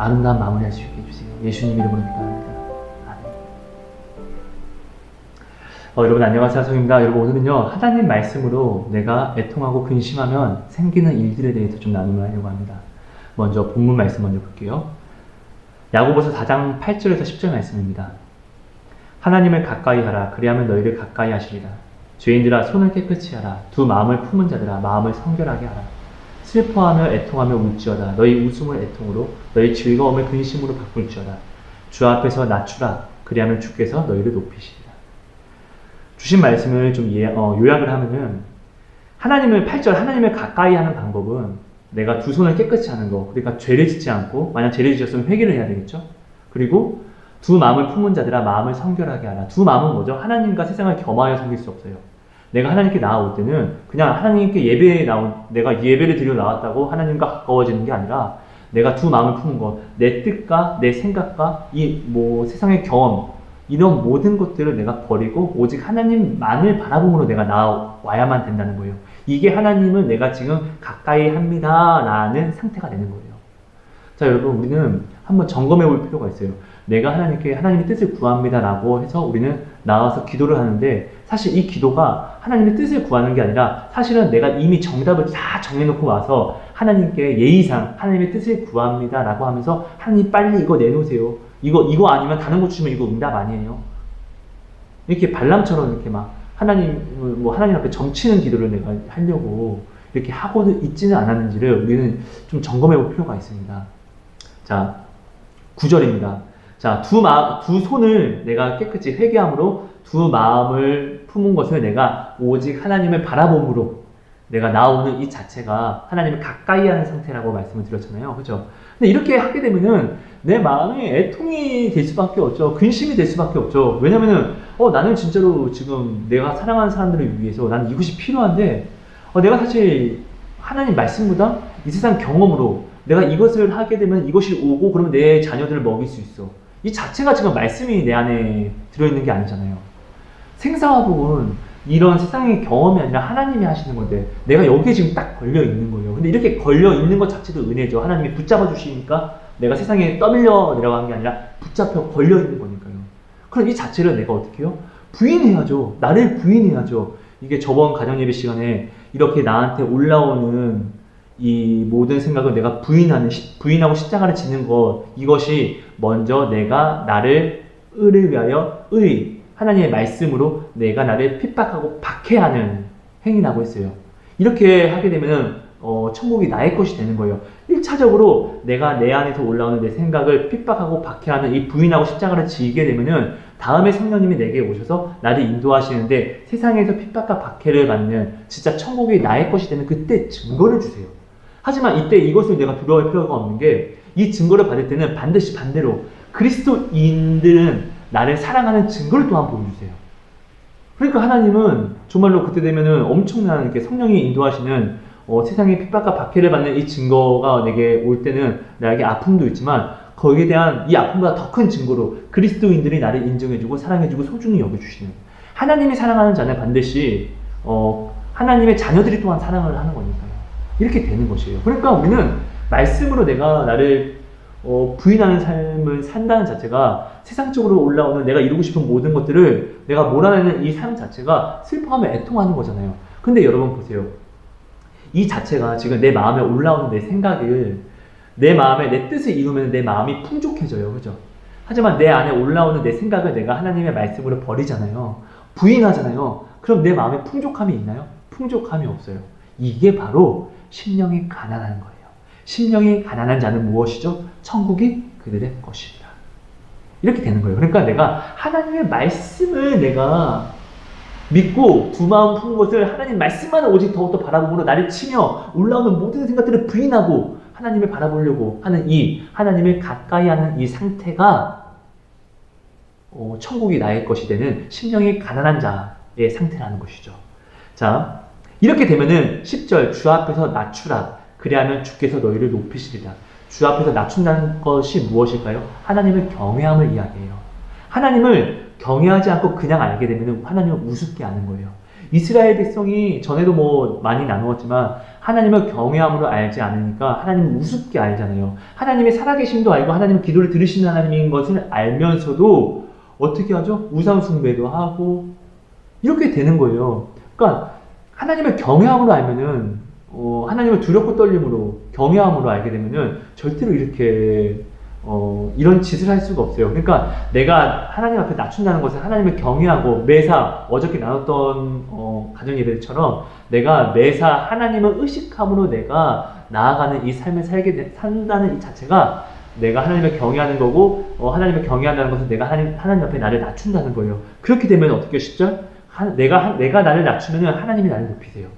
아름다운 마무리할 수 있게 해주세요. 예수님 이름으로 기도합니다. 아멘. 여러분 안녕하세요. 성입니다. 여러분 오늘은요 하나님 말씀으로 내가 애통하고 근심하면 생기는 일들에 대해서 좀 나눔을 하려고 합니다. 먼저 본문 말씀 먼저 볼게요. 야고보서 4장 8절에서 10절 말씀입니다. 하나님을 가까이 하라. 그리하면 너희를 가까이 하시리라. 죄인들아 손을 깨끗이 하라. 두 마음을 품은 자들아 마음을 성결하게 하라. 슬퍼하며 애통하며 울지어다. 너희 웃음을 애통으로 너희 즐거움을 근심으로 바꿀지어다. 주 앞에서 낮추라. 그리하면 주께서 너희를 높이시리라. 주신 말씀을 좀 요약을 하면은 하나님을 8절 하나님을 가까이 하는 방법은 내가 두 손을 깨끗이 하는 거. 그러니까 죄를 짓지 않고 만약 죄를 지었으면 회개를 해야 되겠죠. 그리고 두 마음을 품은 자들아 마음을 성결하게 하라. 두 마음은 뭐죠? 하나님과 세상을 겸하여 섬길 수 없어요. 내가 하나님께 나아올 때는 그냥 하나님께 내가 예배를 드리러 나왔다고 하나님과 가까워지는 게 아니라 내가 두 마음을 품은 것, 내 뜻과 내 생각과 세상의 경험, 이런 모든 것들을 내가 버리고 오직 하나님만을 바라봄으로 내가 나와야만 된다는 거예요. 이게 하나님을 내가 지금 가까이 합니다 라는 상태가 되는 거예요. 자, 여러분 우리는 한번 점검해 볼 필요가 있어요. 내가 하나님께 하나님의 뜻을 구합니다 라고 해서 우리는 나와서 기도를 하는데 사실 이 기도가 하나님의 뜻을 구하는 게 아니라 사실은 내가 이미 정답을 다 정해놓고 와서 하나님께 예의상 하나님의 뜻을 구합니다 라고 하면서 하나님 빨리 이거 내놓으세요. 이거 아니면 다른 거 주시면 이거 응답 아니에요. 이렇게 발람처럼 이렇게 막 하나님 앞에 점치는 기도를 내가 하려고 이렇게 하고 있지는 않았는지를 우리는 좀 점검해 볼 필요가 있습니다. 자, 9절입니다. 자, 두 손을 내가 깨끗이 회개함으로 두 마음을 품은 것을 내가 오직 하나님을 바라봄으로 내가 나오는 이 자체가 하나님을 가까이 하는 상태라고 말씀을 드렸잖아요. 그죠? 근데 이렇게 하게 되면은 내 마음이 애통이 될 수밖에 없죠. 근심이 될 수밖에 없죠. 왜냐면은, 나는 진짜로 지금 내가 사랑하는 사람들을 위해서 나는 이것이 필요한데, 내가 사실 하나님 말씀보다 이 세상 경험으로 내가 이것을 하게 되면 이것이 오고 그러면 내 자녀들을 먹일 수 있어. 이 자체가 지금 말씀이 내 안에 들어있는 게 아니잖아요. 생사화복은 이런 세상의 경험이 아니라 하나님이 하시는 건데 내가 여기에 지금 딱 걸려있는 거예요. 근데 이렇게 걸려있는 것 자체도 은혜죠. 하나님이 붙잡아 주시니까 내가 세상에 떠밀려 내려간 게 아니라 붙잡혀 걸려있는 거니까요. 그럼 이 자체를 내가 어떻게 해요? 부인해야죠. 나를 부인해야죠. 이게 저번 가정예배 시간에 이렇게 나한테 올라오는 이 모든 생각을 내가 부인하고 십자가를 지는 것, 이것이 먼저 내가 나를 의를 위하여 하나님의 말씀으로 내가 나를 핍박하고 박해하는 행위라고 했어요. 이렇게 하게 되면은 천국이 나의 것이 되는 거예요. 1차적으로 내가 내 안에서 올라오는 내 생각을 핍박하고 박해하는 이 부인하고 십자가를 지게 되면은 다음에 성령님이 내게 오셔서 나를 인도하시는데 세상에서 핍박과 박해를 받는 진짜 천국이 나의 것이 되는 그때 증거를 주세요. 하지만 이때 이것을 내가 두려워할 필요가 없는 게 이 증거를 받을 때는 반드시 반대로 그리스도인들은 나를 사랑하는 증거를 또한 보여주세요. 그러니까 하나님은 정말로 그때 되면은 엄청난 이렇게 성령이 인도하시는 세상의 핍박과 박해를 받는 이 증거가 내게 올 때는 나에게 아픔도 있지만 거기에 대한 이 아픔보다 더 큰 증거로 그리스도인들이 나를 인정해주고 사랑해주고 소중히 여겨주시는 하나님이 사랑하는 자는 반드시 하나님의 자녀들이 또한 사랑을 하는 거니까요. 이렇게 되는 것이에요. 그러니까 우리는 말씀으로 내가 나를 부인하는 삶을 산다는 자체가 세상적으로 올라오는 내가 이루고 싶은 모든 것들을 내가 몰아내는 이 삶 자체가 슬퍼하며 애통하는 거잖아요. 근데 여러분 보세요. 이 자체가 지금 내 마음에 올라오는 내 생각을 내 마음에 내 뜻을 이루면 내 마음이 풍족해져요. 그죠? 하지만 내 안에 올라오는 내 생각을 내가 하나님의 말씀으로 버리잖아요. 부인하잖아요. 그럼 내 마음에 풍족함이 있나요? 풍족함이 없어요. 이게 바로 심령이 가난한 거예요. 심령이 가난한 자는 무엇이죠? 천국이 그들의 것이다. 이렇게 되는 거예요. 그러니까 내가 하나님의 말씀을 내가 믿고 두 마음 품은 것을 하나님 말씀만 오직 더욱더 바라보므로 나를 치며 올라오는 모든 생각들을 부인하고 하나님을 바라보려고 하는 이 하나님을 가까이 하는 이 상태가 천국이 나의 것이 되는 심령이 가난한 자의 상태라는 것이죠. 자, 이렇게 되면은 10절 주 앞에서 낮추라. 그리하면 주께서 너희를 높이시리라. 주 앞에서 낮춘다는 것이 무엇일까요? 하나님을 경외함을 이야기해요. 하나님을 경외하지 않고 그냥 알게 되면 하나님을 우습게 아는 거예요. 이스라엘 백성이 전에도 뭐 많이 나누었지만 하나님을 경외함으로 알지 않으니까 하나님을 우습게 알잖아요. 하나님의 살아계심도 알고 하나님의 기도를 들으시는 하나님인 것을 알면서도 어떻게 하죠? 우상 숭배도 하고 이렇게 되는 거예요. 그러니까 하나님을 경외함으로 알면은 하나님을 두렵고 떨림으로 경외함으로 알게 되면은 절대로 이렇게 이런 짓을 할 수가 없어요. 그러니까 내가 하나님 앞에 낮춘다는 것은 하나님을 경외하고 매사 어저께 나눴던 가정 예배처럼 내가 매사 하나님을 의식함으로 내가 나아가는 이 삶을 산다는 이 자체가 내가 하나님을 경외하는 거고 하나님을 경외한다는 것은 내가 하나님 앞에 나를 낮춘다는 거예요. 그렇게 되면 어떻게 10절? 내가 나를 낮추면 하나님이 나를 높이세요.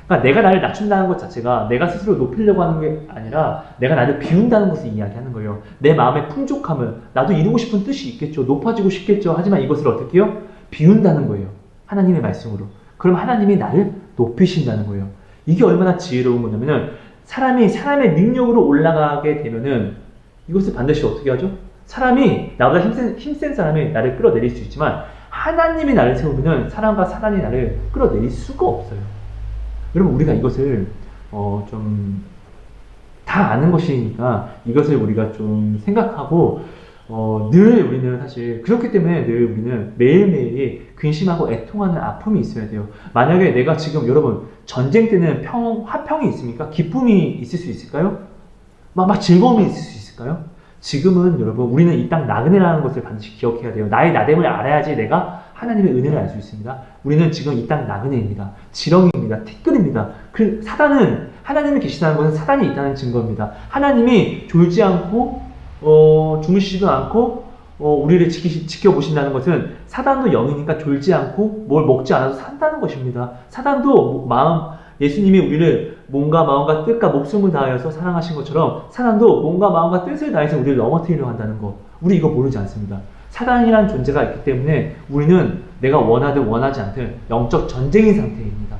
그러니까 내가 나를 낮춘다는 것 자체가 내가 스스로 높이려고 하는 게 아니라 내가 나를 비운다는 것을 이야기하는 거예요. 내 마음의 풍족함을 나도 이루고 싶은 뜻이 있겠죠. 높아지고 싶겠죠. 하지만 이것을 어떻게 해요? 비운다는 거예요. 하나님의 말씀으로. 그럼 하나님이 나를 높이신다는 거예요. 이게 얼마나 지혜로운 거냐면은 사람의 능력으로 올라가게 되면은 이것을 반드시 어떻게 하죠? 사람이 나보다 힘센 사람이 나를 끌어내릴 수 있지만 하나님이 나를 세우면은 사람과 사단이 나를 끌어내릴 수가 없어요. 여러분 우리가 이것을 좀 다 아는 것이니까 이것을 우리가 좀 생각하고 늘 우리는 사실 그렇기 때문에 늘 우리는 매일매일 근심하고 애통하는 아픔이 있어야 돼요. 만약에 내가 지금 여러분 전쟁 때는 화평이 있습니까? 기쁨이 있을 수 있을까요? 막 즐거움이 있을 수 있을까요? 지금은 여러분 우리는 이 땅 나그네라는 것을 반드시 기억해야 돼요. 나의 나됨을 알아야지 내가 하나님의 은혜를 알 수 있습니다. 우리는 지금 이 땅 나그네입니다. 지렁이입니다. 티끌입니다. 그 사단은 하나님이 계시다는 것은 사단이 있다는 증거입니다. 하나님이 졸지 않고 주무시지도 않고 우리를 지켜보신다는 것은 사단도 영이니까 졸지 않고 뭘 먹지 않아도 산다는 것입니다. 사단도 예수님이 우리를 몸과 마음과 뜻과 목숨을 다하여서 사랑하신 것처럼 사단도 몸과 마음과 뜻을 다해서 우리를 넘어뜨리려고 한다는 것. 우리 이거 모르지 않습니다. 사단이라는 존재가 있기 때문에 우리는 내가 원하든 원하지 않든 영적 전쟁인 상태입니다.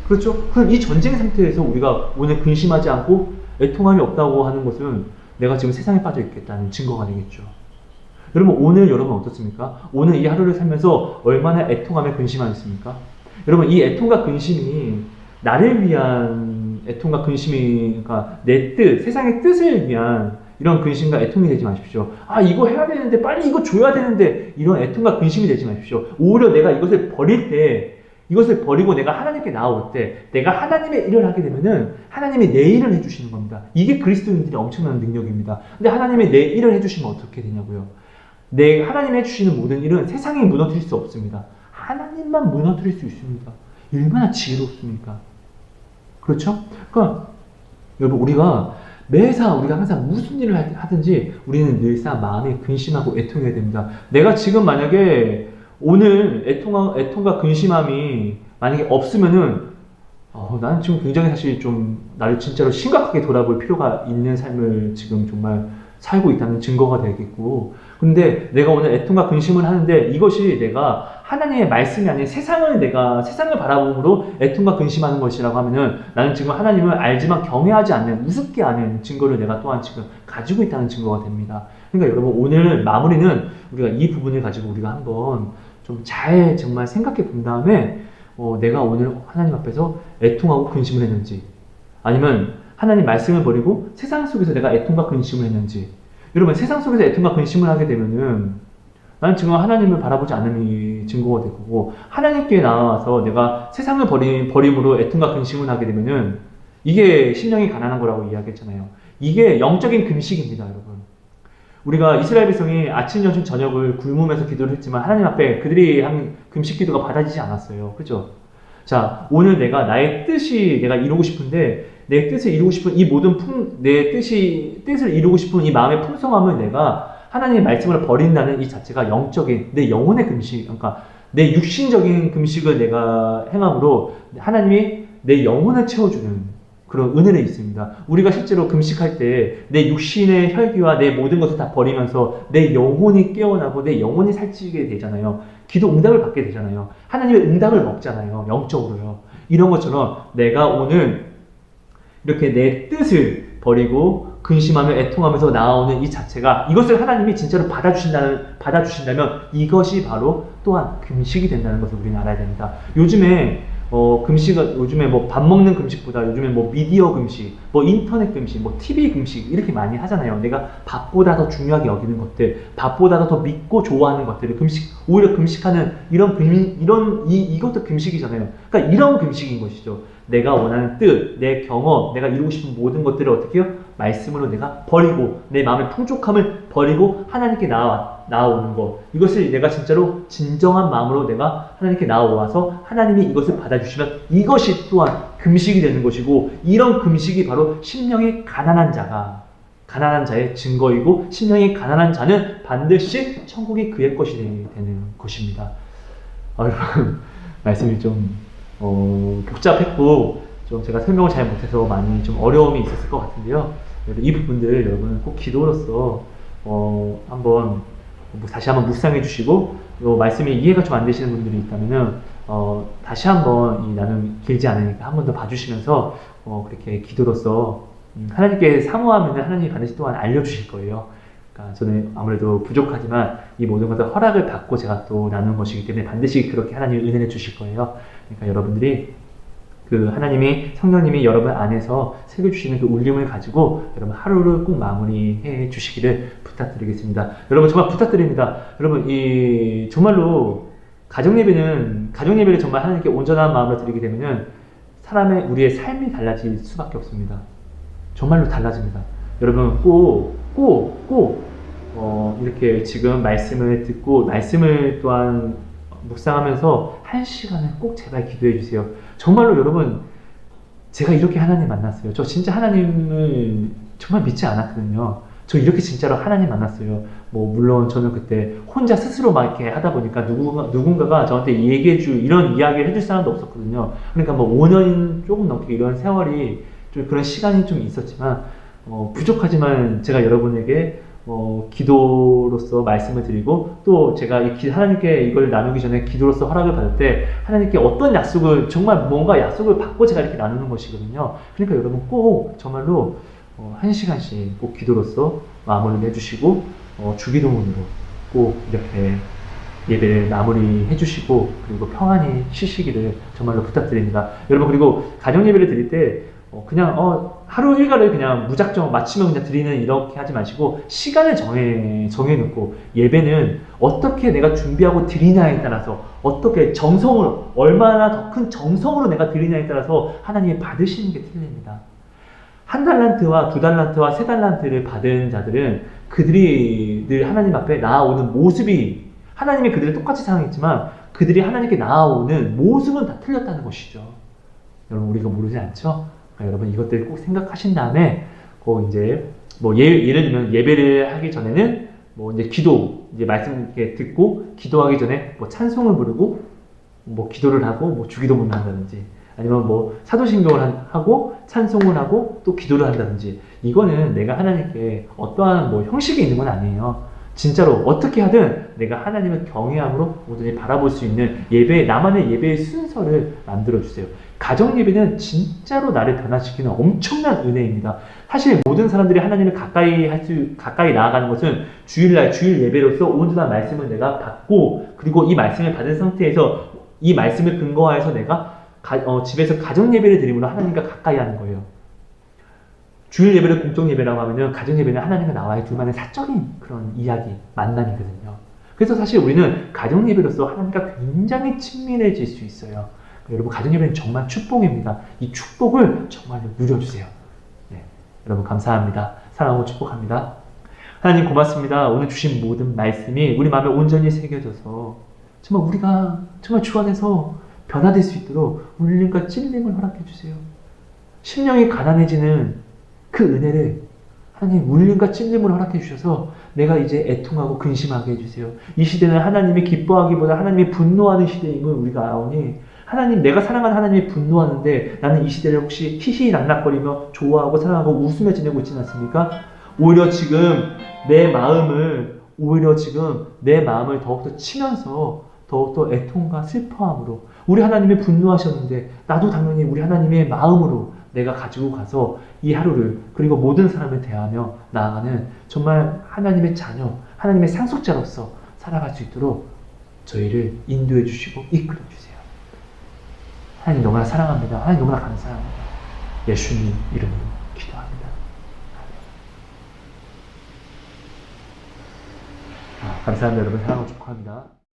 그렇죠? 그럼 이 전쟁 상태에서 우리가 오늘 근심하지 않고 애통함이 없다고 하는 것은 내가 지금 세상에 빠져 있겠다는 증거가 되겠죠. 여러분 오늘 여러분 어떻습니까? 오늘 이 하루를 살면서 얼마나 애통함에 근심하겠습니까? 여러분 이 애통과 근심이 나를 위한 애통과 근심이 그러니까 내 뜻, 세상의 뜻을 위한 이런 근심과 애통이 되지 마십시오. 아 이거 해야 되는데 빨리 이거 줘야 되는데 이런 애통과 근심이 되지 마십시오. 오히려 내가 이것을 버릴 때 이것을 버리고 내가 하나님께 나아올 때 내가 하나님의 일을 하게 되면은 하나님이 내 일을 해주시는 겁니다. 이게 그리스도인들의 엄청난 능력입니다. 근데 하나님이 내 일을 해주시면 어떻게 되냐고요. 하나님이 해주시는 모든 일은 세상이 무너뜨릴 수 없습니다. 하나님만 무너뜨릴 수 있습니다. 얼마나 지혜롭습니까? 그렇죠? 그러니까 여러분 우리가 항상 무슨 일을 하든지 우리는 늘상 마음에 근심하고 애통해야 됩니다. 내가 지금 만약에 오늘 애통과 근심함이 만약에 없으면은 나는 지금 굉장히 사실 좀 나를 진짜로 심각하게 돌아볼 필요가 있는 삶을 지금 정말 살고 있다는 증거가 되겠고, 근데 내가 오늘 애통과 근심을 하는데 이것이 내가 하나님의 말씀이 아닌 세상을 바라봄으로 애통과 근심하는 것이라고 하면은 나는 지금 하나님을 알지만 경외하지 않는, 우습게 아는 증거를 내가 또한 지금 가지고 있다는 증거가 됩니다. 그러니까 여러분 오늘 마무리는 우리가 이 부분을 가지고 우리가 한번 좀 잘 정말 생각해 본 다음에 내가 오늘 하나님 앞에서 애통하고 근심을 했는지, 아니면 하나님 말씀을 버리고 세상 속에서 내가 애통과 근심을 했는지. 여러분 세상 속에서 애통과 근심을 하게 되면은 나는 지금 하나님을 바라보지 않음이 증거가 될 거고, 하나님께 나와서 내가 세상을 버림으로 애통과 근심을 하게 되면은 이게 심령이 가난한 거라고 이야기했잖아요. 이게 영적인 금식입니다, 여러분. 우리가 이스라엘 백성이 아침, 점심, 저녁을 굶으면서 기도를 했지만 하나님 앞에 그들이 한 금식 기도가 받아지지 않았어요. 그죠? 자, 오늘 나의 뜻이 내가 이루고 싶은데 내 뜻을 이루고 싶은 이 모든 내 뜻을 이루고 싶은 이 마음의 풍성함을 내가 하나님의 말씀을 버린다는 이 자체가 영적인 내 영혼의 금식, 그러니까 내 육신적인 금식을 내가 행함으로 하나님이 내 영혼을 채워주는 그런 은혜를 있습니다. 우리가 실제로 금식할 때 내 육신의 혈기와 내 모든 것을 다 버리면서 내 영혼이 깨어나고 내 영혼이 살찌게 되잖아요. 기도 응답을 받게 되잖아요. 하나님의 응답을 먹잖아요. 영적으로요. 이런 것처럼 내가 오늘 이렇게 내 뜻을 버리고 근심하며 애통하면서 나아오는 이 자체가 이것을 하나님이 진짜로 받아주신다면 이것이 바로 또한 금식이 된다는 것을 우리는 알아야 됩니다. 요즘에 금식은 요즘에 뭐 밥 먹는 금식보다 요즘에 뭐 미디어 금식, 뭐 인터넷 금식, 뭐 TV 금식 이렇게 많이 하잖아요. 내가 밥보다 더 중요하게 여기는 것들, 밥보다 더 믿고 좋아하는 것들을 오히려 금식하는 이것도 금식이잖아요. 그러니까 이런 금식인 것이죠. 내가 원하는 뜻, 내 경험, 내가 이루고 싶은 모든 것들을 어떻게 해요? 말씀으로 내가 버리고 내 마음의 풍족함을 버리고 하나님께 나아오는 것. 이것을 내가 진짜로 진정한 마음으로 내가 하나님께 나아와서 하나님이 이것을 받아주시면 이것이 또한 금식이 되는 것이고, 이런 금식이 바로 심령이 가난한 자의 증거이고, 심령이 가난한 자는 반드시 천국이 그의 것이 되는 것입니다. 여러분 말씀이 좀 복잡했고 좀 제가 설명을 잘 못해서 많이 좀 어려움이 있었을 것 같은데요. 이 부분들 여러분 꼭 기도로서 한번 다시 한번 묵상해 주시고, 말씀이 이해가 좀 안 되시는 분들이 있다면은 다시 한번 이 나눔 길지 않으니까 한 번 더 봐주시면서 그렇게 기도로서 하나님께 사모하면 하나님이 반드시 또한 알려주실 거예요. 그러니까 저는 아무래도 부족하지만 이 모든 것을 허락을 받고 제가 또 나누는 것이기 때문에 반드시 그렇게 하나님이 은혜를 주실 거예요. 그러니까 여러분들이 그 하나님이 성령님이 여러분 안에서 새겨주시는 그 울림을 가지고 여러분 하루를 꼭 마무리해 주시기를 부탁드리겠습니다. 여러분 정말 부탁드립니다. 여러분 정말로 가정예배를 정말 하나님께 온전한 마음으로 드리게 되면은 우리의 삶이 달라질 수밖에 없습니다. 정말로 달라집니다. 여러분 꼭 이렇게 지금 말씀을 듣고 말씀을 또한 묵상하면서 1시간을 꼭 제발 기도해 주세요. 정말로 여러분, 제가 이렇게 하나님 만났어요. 저 진짜 하나님을 정말 믿지 않았거든요. 저 이렇게 진짜로 하나님 만났어요. 물론 저는 그때 혼자 스스로 막 이렇게 하다 보니까 누군가가 저한테 이런 이야기를 해줄 사람도 없었거든요. 그러니까 5년 조금 넘게 이런 세월이 좀 그런 시간이 좀 있었지만, 부족하지만 제가 여러분에게 기도로서 말씀을 드리고, 또 제가 하나님께 이걸 나누기 전에 기도로서 허락을 받을 때 하나님께 어떤 약속을, 정말 뭔가 약속을 받고 제가 이렇게 나누는 것이거든요. 그러니까 여러분 꼭 정말로 1시간씩 꼭 기도로서 마무리를 해주시고, 주기도문으로 꼭 이렇게 예배를 마무리해 주시고, 그리고 평안히 쉬시기를 정말로 부탁드립니다. 여러분, 그리고 가정 예배를 드릴 때 그냥 하루 일과를 그냥 무작정 마치면 그냥 드리는 이렇게 하지 마시고, 시간을 정해놓고, 예배는 어떻게 내가 준비하고 드리냐에 따라서, 어떻게 얼마나 더 큰 정성으로 내가 드리냐에 따라서 하나님이 받으시는 게 틀립니다. 1달란트와 2달란트와 3달란트를 받은 자들은 그들이 늘 하나님 앞에 나아오는 모습이, 하나님이 그들을 똑같이 사랑했지만 그들이 하나님께 나아오는 모습은 다 틀렸다는 것이죠. 여러분, 우리가 모르지 않죠? 여러분, 이것들 꼭 생각하신 다음에 꼭 이제 예를 들면 예배를 하기 전에는 말씀 이렇게 듣고 기도하기 전에 찬송을 부르고 기도를 하고 주기도문을 한다든지, 아니면 사도신경을 하고 찬송을 하고 또 기도를 한다든지, 이거는 내가 하나님께 어떠한 형식이 있는 건 아니에요. 진짜로 어떻게 하든 내가 하나님을 경외함으로 온전히 바라볼 수 있는 나만의 예배의 순서를 만들어주세요. 가정 예배는 진짜로 나를 변화시키는 엄청난 은혜입니다. 사실 모든 사람들이 하나님을 가까이 나아가는 것은 주일 예배로서 온전한 말씀을 내가 받고, 그리고 이 말씀을 받은 상태에서 이 말씀을 근거하여서 내가 집에서 가정 예배를 드림으로 하나님과 가까이 하는 거예요. 주일 예배를 공적 예배라고 하면은, 가정 예배는 하나님과 나와의 둘만의 사적인 그런 만남이거든요. 그래서 사실 우리는 가정 예배로서 하나님과 굉장히 친밀해질 수 있어요. 여러분, 가정 예배는 정말 축복입니다. 이 축복을 정말 누려주세요. 네, 여러분 감사합니다. 사랑하고 축복합니다. 하나님 고맙습니다. 오늘 주신 모든 말씀이 우리 마음에 온전히 새겨져서 정말 우리가 정말 주 안에서 변화될 수 있도록 울림과 찔림을 허락해 주세요. 심령이 가난해지는 그 은혜를 하나님 울림과 찔림을 허락해 주셔서 내가 이제 애통하고 근심하게 해주세요. 이 시대는 하나님이 기뻐하기보다 하나님이 분노하는 시대임을 우리가 아오니, 하나님, 내가 사랑하는 하나님이 분노하는데 나는 이 시대를 혹시 희희낙낙거리며 좋아하고 사랑하고 웃으며 지내고 있지 않습니까? 오히려 지금 내 마음을 더욱더 치면서 더욱더 애통과 슬퍼함으로, 우리 하나님이 분노하셨는데 나도 당연히 우리 하나님의 마음으로 내가 가지고 가서 이 하루를 그리고 모든 사람을 대하며 나아가는 정말 하나님의 자녀, 하나님의 상속자로서 살아갈 수 있도록 저희를 인도해 주시고 이끌어 주세요. 하나님 너무나 사랑합니다. 하나님 너무나 감사합니다. 예수님 이름으로 기도합니다. 감사합니다. 여러분 사랑하고 축복합니다.